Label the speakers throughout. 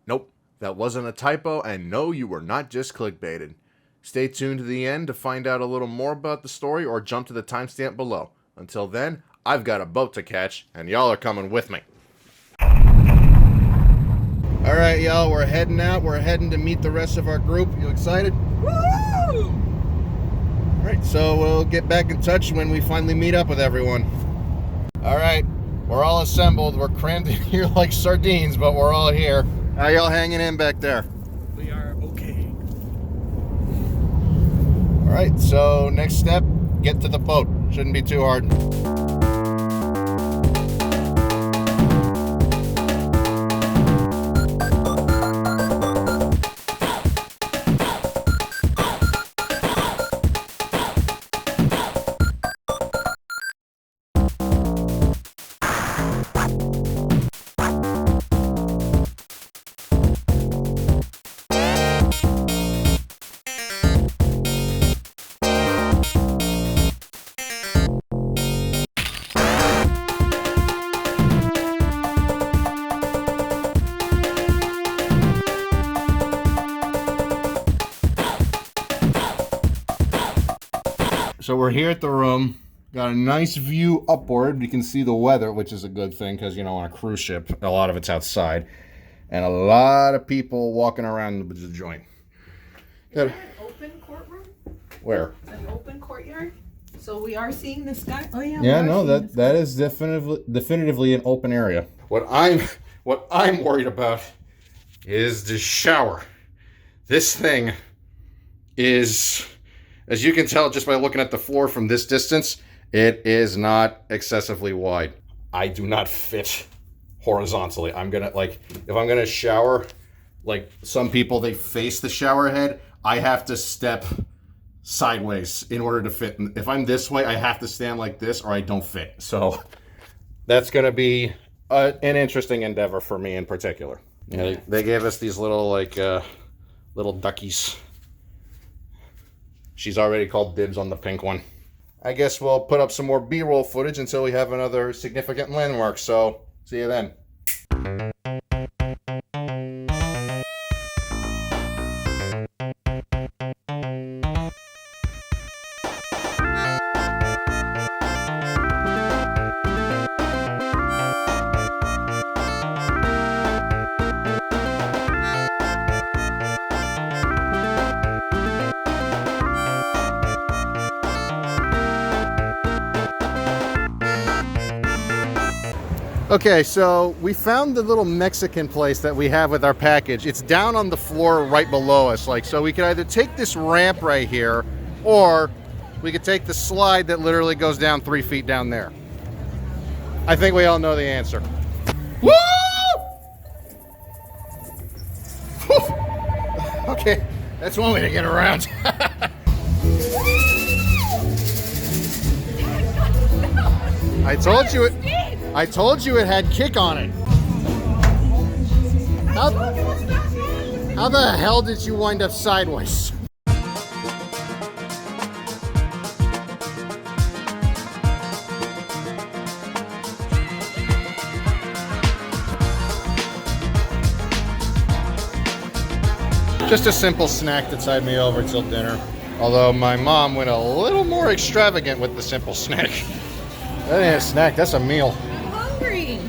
Speaker 1: Nope, that wasn't a typo, and no, you were not just clickbaited. Stay tuned to the end to find out a little more about the story or jump to the timestamp below. Until then, I've got a boat to catch, and y'all are coming with me. Alright, y'all, we're heading out. We're heading to meet the rest of our group. You excited?
Speaker 2: Woo!
Speaker 1: Alright, so we'll get back in touch when we finally meet up with everyone. Alright, we're all assembled. We're crammed in here like sardines, but we're all here. How y'all hanging in back there?
Speaker 2: We are okay.
Speaker 1: Alright, so next step, get to the boat. Shouldn't be too hard. So we're here at the room, got a nice view upward. You can see the weather, which is a good thing because, you know, on a cruise ship, a lot of it's outside. And a lot of people walking around the joint.
Speaker 3: Is that an open courtroom?
Speaker 1: Where?
Speaker 3: An open courtyard? So we are seeing the sky? Oh yeah.
Speaker 1: Yeah, no, that is definitively an open area. What I'm worried about is the shower. This thing is, as you can tell just by looking at the floor from this distance, it is not excessively wide. I do not fit horizontally. I'm gonna, like, if I'm gonna shower, like some people, they face the shower head. I have to step sideways in order to fit. If I'm this way, I have to stand like this or I don't fit. So that's gonna be an interesting endeavor for me in particular. Yeah, they gave us these little, like, little duckies. She's already called dibs on the pink one. I guess we'll put up some more B-roll footage until we have another significant landmark, so see you then. Okay, so we found the little Mexican place that we have with our package. It's down on the floor right below us. Like, so we could either take this ramp right here, or we could take the slide that literally goes down 3 feet down there. I think we all know the answer. Woo! Okay, that's one way to get around. I told you it had kick on it. How the hell did you wind up sideways? Just a simple snack to tide me over till dinner. Although my mom went a little more extravagant with the simple snack. That ain't a snack, that's a meal.
Speaker 3: I'm hungry.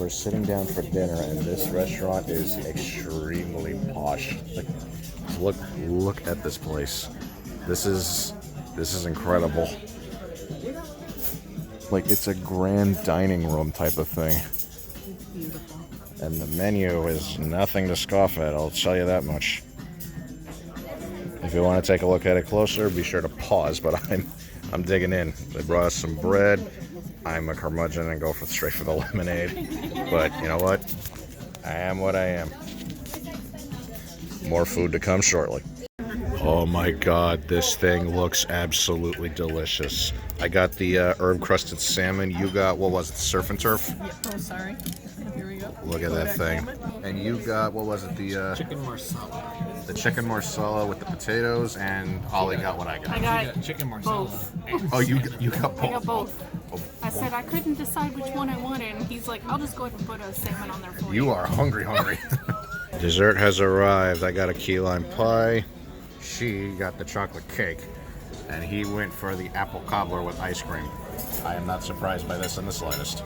Speaker 1: we're sitting down for dinner, and this restaurant is extremely posh. Like, look at this place. This is incredible. Like, it's a grand dining room type of thing.
Speaker 3: It's beautiful.
Speaker 1: And the menu is nothing to scoff at, I'll tell you that much. If you want to take a look at it closer, be sure to pause, but I'm digging in. They brought us some bread. I'm a curmudgeon and go straight for the lemonade. But you know what? I am what I am. More food to come shortly. Oh my god, this thing looks absolutely delicious. I got the herb-crusted salmon. You got, what was it, surf and turf?
Speaker 3: Yeah. Oh, sorry. Here we go.
Speaker 1: Look at that thing. And you got, what was it, the
Speaker 2: Chicken marsala.
Speaker 1: the chicken marsala with the potatoes, and Ollie got what I got.
Speaker 4: I got
Speaker 2: Chicken marsala.
Speaker 4: both.
Speaker 1: Oh, you got both.
Speaker 4: I got both.
Speaker 1: Oh,
Speaker 4: I said I couldn't decide which one I wanted, and he's like, I'll just go ahead and put a salmon on there for you.
Speaker 1: you are hungry. Dessert has arrived. I got a key lime pie. She got the chocolate cake. And he went for the apple cobbler with ice cream. I am not surprised by this in the slightest.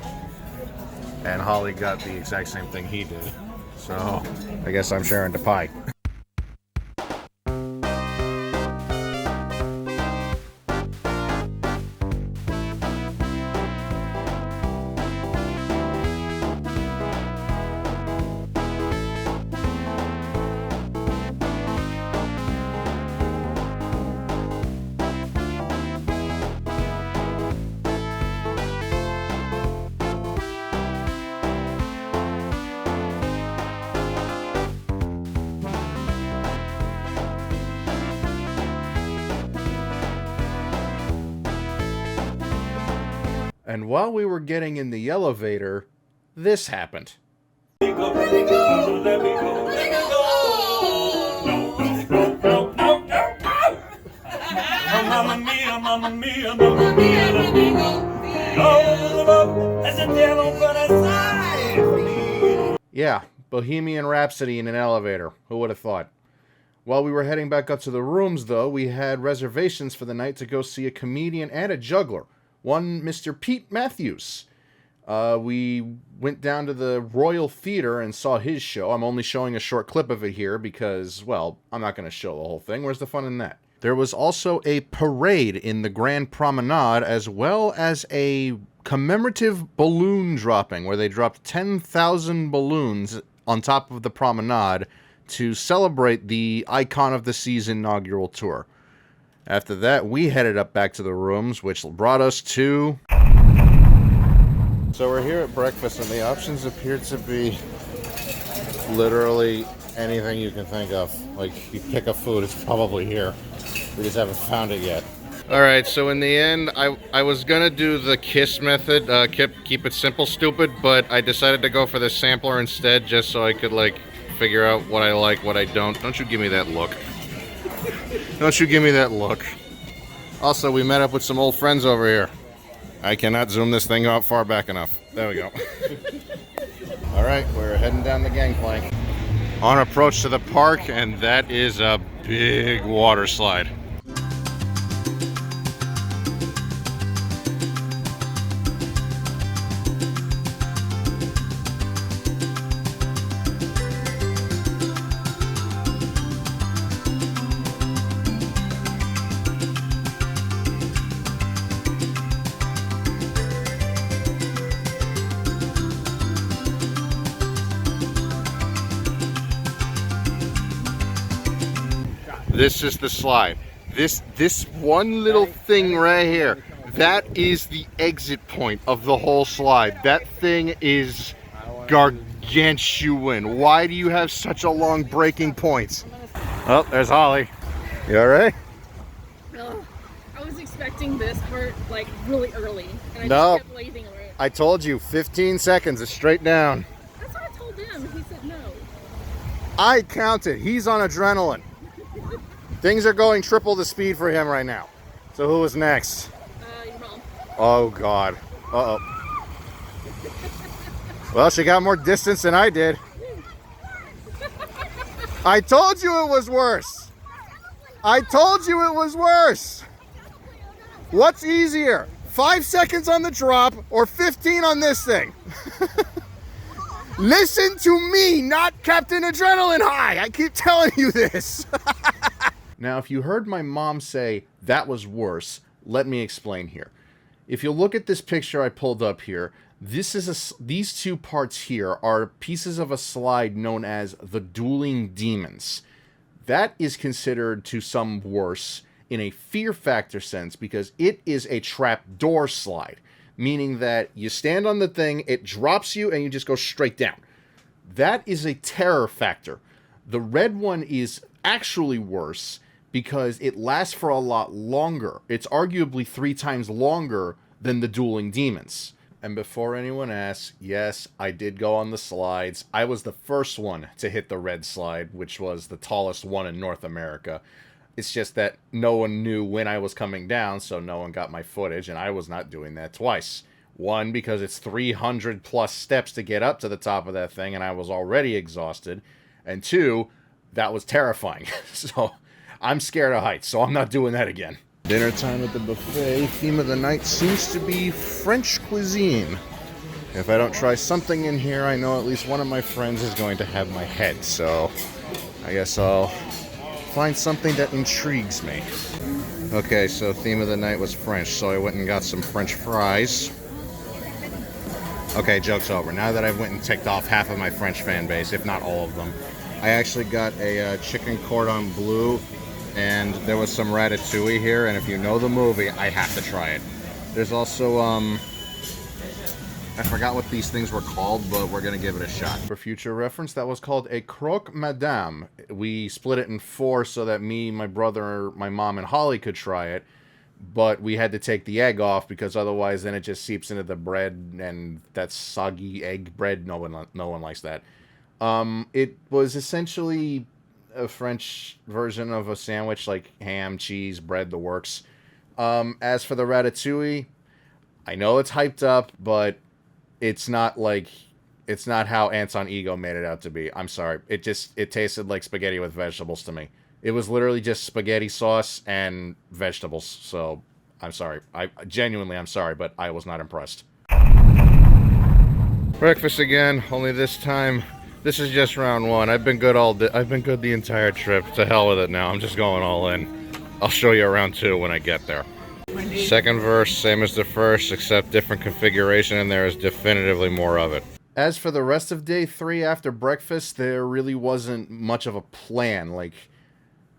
Speaker 1: And Holly got the exact same thing he did. So, I guess I'm sharing the pie. And while we were getting in the elevator, this happened.
Speaker 2: Mamma mia, mamma mia, mamma mia, oh, as a devil put aside for me.
Speaker 1: Yeah, Bohemian Rhapsody in an elevator. Who would have thought? While we were heading back up to the rooms, though, we had reservations for the night to go see a comedian and a juggler. One Mr. Pete Matthews. We went down to the Royal Theater and saw his show. I'm only showing a short clip of it here because, well, I'm not going to show the whole thing. Where's the fun in that? There was also a parade in the Grand Promenade, as well as a commemorative balloon dropping, where they dropped 10,000 balloons on top of the promenade to celebrate the Icon of the Seas inaugural tour. After that, we headed up back to the rooms, which brought us to... So we're here at breakfast, and the options appear to be literally anything you can think of. Like, you pick a food, it's probably here. We just haven't found it yet. Alright, so in the end, I was gonna do the KISS method, keep it simple, stupid, but I decided to go for the sampler instead, just so I could, like, figure out what I like, what I don't. Don't you give me that look. Don't you give me that look. Also, we met up with some old friends over here. I cannot zoom this thing out far back enough. There we go. Alright, we're heading down the gangplank. On approach to the park, and that is a big water slide. This is the slide. This one little thing right here, that is the exit point of the whole slide. That thing is gargantuan. Why do you have such a long breaking point? Oh, there's Holly. You all right?
Speaker 4: No, I was expecting this part like really early, and I
Speaker 1: No.
Speaker 4: just kept waving around.
Speaker 1: I told you, 15 seconds is straight down.
Speaker 4: That's what I told him. He said no.
Speaker 1: I counted. He's on adrenaline. Things are going triple the speed for him right now. So who is next?
Speaker 4: Your mom.
Speaker 1: Oh, God. Uh-oh. Well, she got more distance than I did. I told you it was worse. I told you it was worse. What's easier? 5 seconds on the drop or 15 on this thing? Listen to me, not Captain Adrenaline High. I keep telling you this. Now, if you heard my mom say that was worse, let me explain here. If you look at this picture I pulled up here, these two parts here are pieces of a slide known as the Dueling Demons. That is considered to some worse in a fear factor sense because it is a trapdoor slide, meaning that you stand on the thing, it drops you, and you just go straight down. That is a terror factor. The red one is actually worse because it lasts for a lot longer. It's arguably 3 times longer than the Dueling Demons. And before anyone asks, yes, I did go on the slides. I was the first one to hit the red slide, which was the tallest one in North America. It's just that no one knew when I was coming down, so no one got my footage, and I was not doing that twice. One, because it's 300 plus steps to get up to the top of that thing, and I was already exhausted. And 2, that was terrifying. So I'm scared of heights, so I'm not doing that again. Dinner time at the buffet. Theme of the night seems to be French cuisine. If I don't try something in here, I know at least one of my friends is going to have my head, so I guess I'll find something that intrigues me. Okay, so theme of the night was French, so I went and got some French fries. Okay, joke's over. Now that I went and ticked off half of my French fan base, if not all of them, I actually got a chicken cordon bleu, and there was some ratatouille here, and if you know the movie, I have to try it. There's also, I forgot what these things were called, but we're gonna give it a shot. For future reference, that was called a croque madame. We split it in 4 so that me, my brother, my mom, and Holly could try it, but we had to take the egg off because otherwise then it just seeps into the bread, and that's soggy egg bread. No one likes that. It was essentially a French version of a sandwich, like ham, cheese, bread, the works. As for the ratatouille, I know it's hyped up, but it's not how Anton Ego made it out to be. I'm sorry. It tasted like spaghetti with vegetables to me. It was literally just spaghetti sauce and vegetables. So I'm sorry. I'm sorry, but I was not impressed. Breakfast again, only this time. This is just round 1. I've been good I've been good the entire trip. To hell with it now. I'm just going all in. I'll show you round 2 when I get there. Second verse, same as the first, except different configuration, and there is definitively more of it. As for the rest of day 3 after breakfast, there really wasn't much of a plan. Like,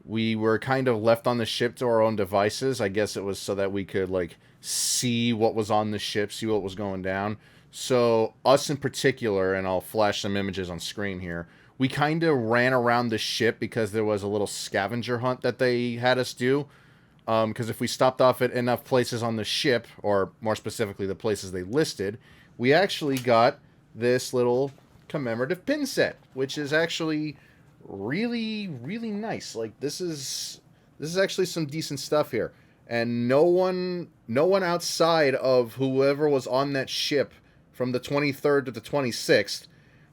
Speaker 1: we were kind of left on the ship to our own devices. I guess it was so that we could, like, see what was on the ship, see what was going down. So, us in particular, and I'll flash some images on screen here, we kind of ran around the ship because there was a little scavenger hunt that they had us do. Because if we stopped off at enough places on the ship, or more specifically the places they listed, we actually got this little commemorative pin set, which is actually really, really nice. Like, this is actually some decent stuff here. And no one outside of whoever was on that ship from the 23rd to the 26th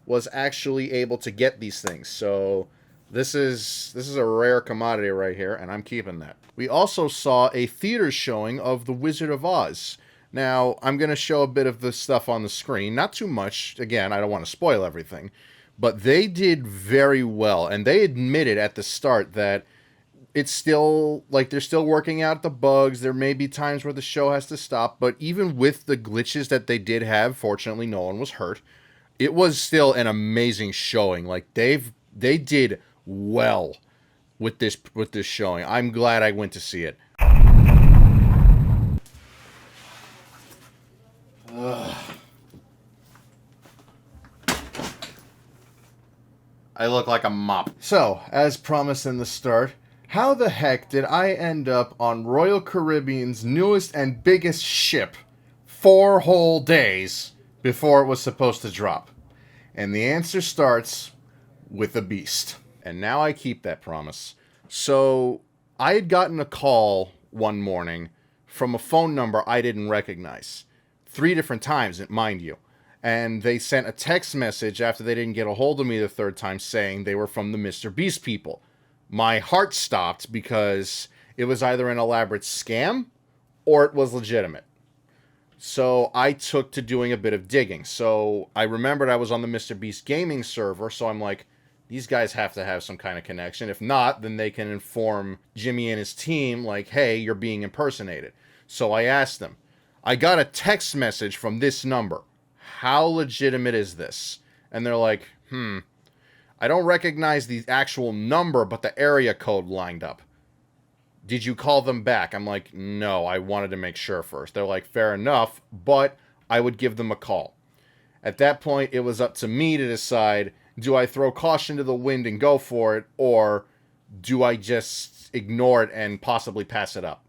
Speaker 1: was actually able to get these things. So this is a rare commodity right here, and I'm keeping that. We also saw a theater showing of The Wizard of Oz. Now, I'm going to show a bit of the stuff on the screen. Not too much. Again, I don't want to spoil everything. But they did very well, and they admitted at the start that it's still, like, they're still working out the bugs. There may be times where the show has to stop, but even with the glitches that they did have, fortunately no one was hurt, it was still an amazing showing. Like, they did well with this showing. I'm glad I went to see it. I look like a mop. So, as promised in the start, how the heck did I end up on Royal Caribbean's newest and biggest ship 4 whole days before it was supposed to drop? And the answer starts with the Beast. And now I keep that promise. So, I had gotten a call one morning from a phone number I didn't recognize. 3 different times, mind you. And they sent a text message after they didn't get a hold of me the 3rd time saying they were from the MrBeast people. My heart stopped because it was either an elaborate scam or it was legitimate. So I took to doing a bit of digging. So I remembered I was on the MrBeast gaming server, so I'm like, these guys have to have some kind of connection. If not, then they can inform Jimmy and his team, like, hey, you're being impersonated. So I asked them. I got a text message from this number. How legitimate is this? And they're like, I don't recognize the actual number, but the area code lined up. Did you call them back? I'm like, no, I wanted to make sure first. They're like, fair enough, but I would give them a call. At that point, it was up to me to decide, do I throw caution to the wind and go for it, or do I just ignore it and possibly pass it up?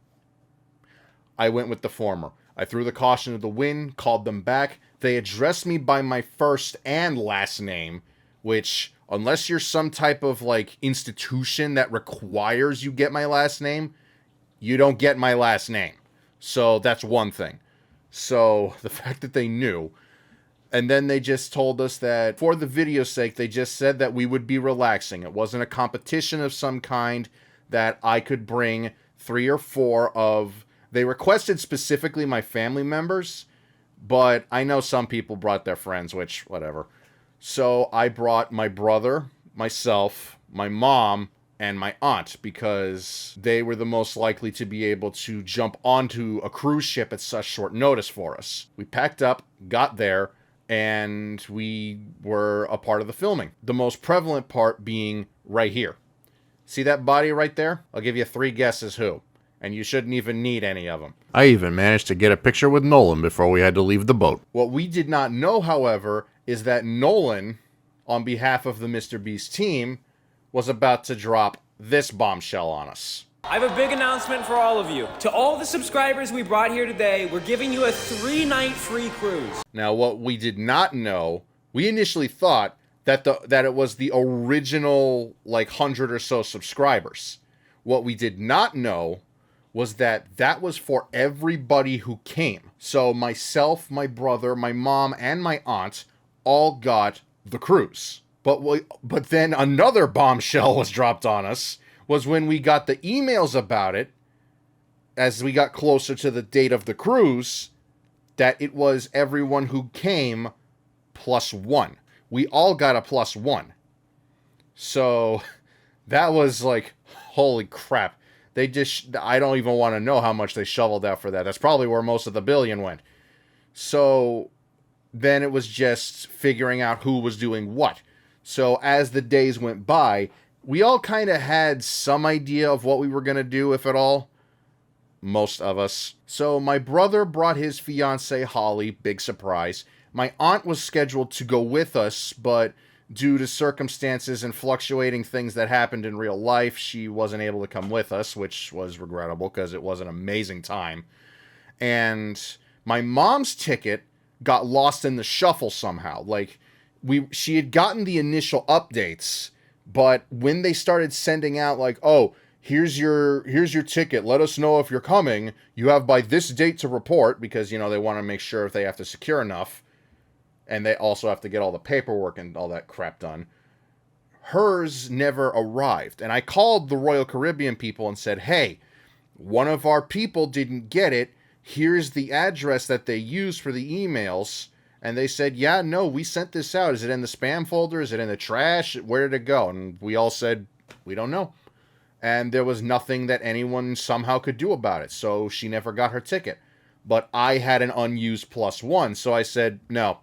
Speaker 1: I went with the former. I threw the caution to the wind, called them back. They addressed me by my first and last name, which, unless you're some type of, like, institution that requires you get my last name, you don't get my last name. So that's one thing. So the fact that they knew. And then they just told us that for the video's sake, they just said that we would be relaxing. It wasn't a competition of some kind, that I could bring 3 or 4 of... They requested specifically my family members, but I know some people brought their friends, which, whatever. So I brought my brother, myself, my mom, and my aunt, because they were the most likely to be able to jump onto a cruise ship at such short notice for us. We packed up, got there, and we were a part of the filming. The most prevalent part being right here. See that body right there? I'll give you 3 guesses who. And you shouldn't even need any of them. I even managed to get a picture with Nolan before we had to leave the boat. What we did not know, however, is that Nolan, on behalf of the MrBeast team, was about to drop this bombshell on us.
Speaker 5: I have a big announcement for all of you. To all the subscribers we brought here today, we're giving you a 3-night free cruise.
Speaker 1: Now, what we did not know, we initially thought that it was the original, like, 100 or so subscribers. What we did not know was that was for everybody who came. So myself, my brother, my mom, and my aunt all got the cruise. But then another bombshell was dropped on us, was when we got the emails about it, as we got closer to the date of the cruise, that it was everyone who came +1. We all got a +1. So that was like, holy crap. They just, I don't even want to know how much they shoveled out for that. That's probably where most of the billion went. So then it was just figuring out who was doing what. So as the days went by, we all kind of had some idea of what we were going to do, if at all. Most of us. So my brother brought his fiancée, Holly, big surprise. My aunt was scheduled to go with us, but due to circumstances and fluctuating things that happened in real life, she wasn't able to come with us, which was regrettable because it was an amazing time. And my mom's ticket got lost in the shuffle somehow. Like, she had gotten the initial updates, but when they started sending out, like, oh, here's your ticket, let us know if you're coming, you have by this date to report, because, you know, they want to make sure if they have to secure enough. And they also have to get all the paperwork and all that crap done. Hers never arrived. And I called the Royal Caribbean people and said, hey, one of our people didn't get it. Here's the address that they used for the emails. And they said, yeah, no, we sent this out. Is it in the spam folder? Is it in the trash? Where did it go? And we all said, we don't know. And there was nothing that anyone somehow could do about it. So she never got her ticket. But I had an unused +1. So I said, no.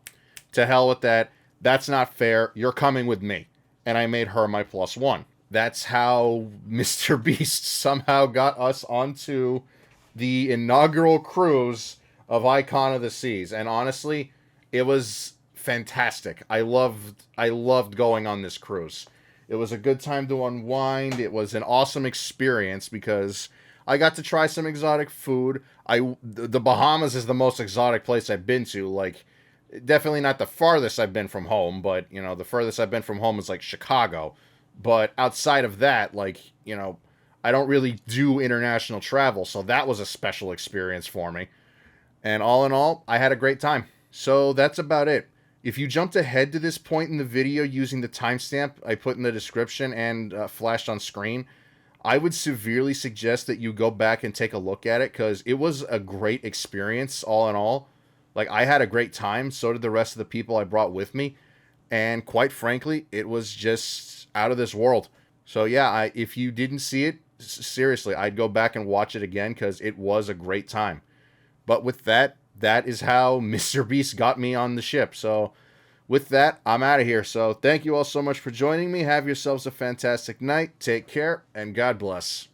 Speaker 1: To hell with that. That's not fair. You're coming with me. And I made her my +1. That's how MrBeast somehow got us onto the inaugural cruise of Icon of the Seas. And honestly, it was fantastic. I loved going on this cruise. It was a good time to unwind. It was an awesome experience because I got to try some exotic food. The Bahamas is the most exotic place I've been to. Like, definitely not the farthest I've been from home, but, you know, the furthest I've been from home is, like, Chicago. But outside of that, like, you know, I don't really do international travel, so that was a special experience for me. And all in all, I had a great time. So that's about it. If you jumped ahead to this point in the video using the timestamp I put in the description and flashed on screen, I would severely suggest that you go back and take a look at it, because it was a great experience all in all. Like, I had a great time. So did the rest of the people I brought with me. And quite frankly, it was just out of this world. So yeah, if you didn't see it, seriously, I'd go back and watch it again because it was a great time. But with that, that is how MrBeast got me on the ship. So with that, I'm out of here. So thank you all so much for joining me. Have yourselves a fantastic night. Take care, and God bless.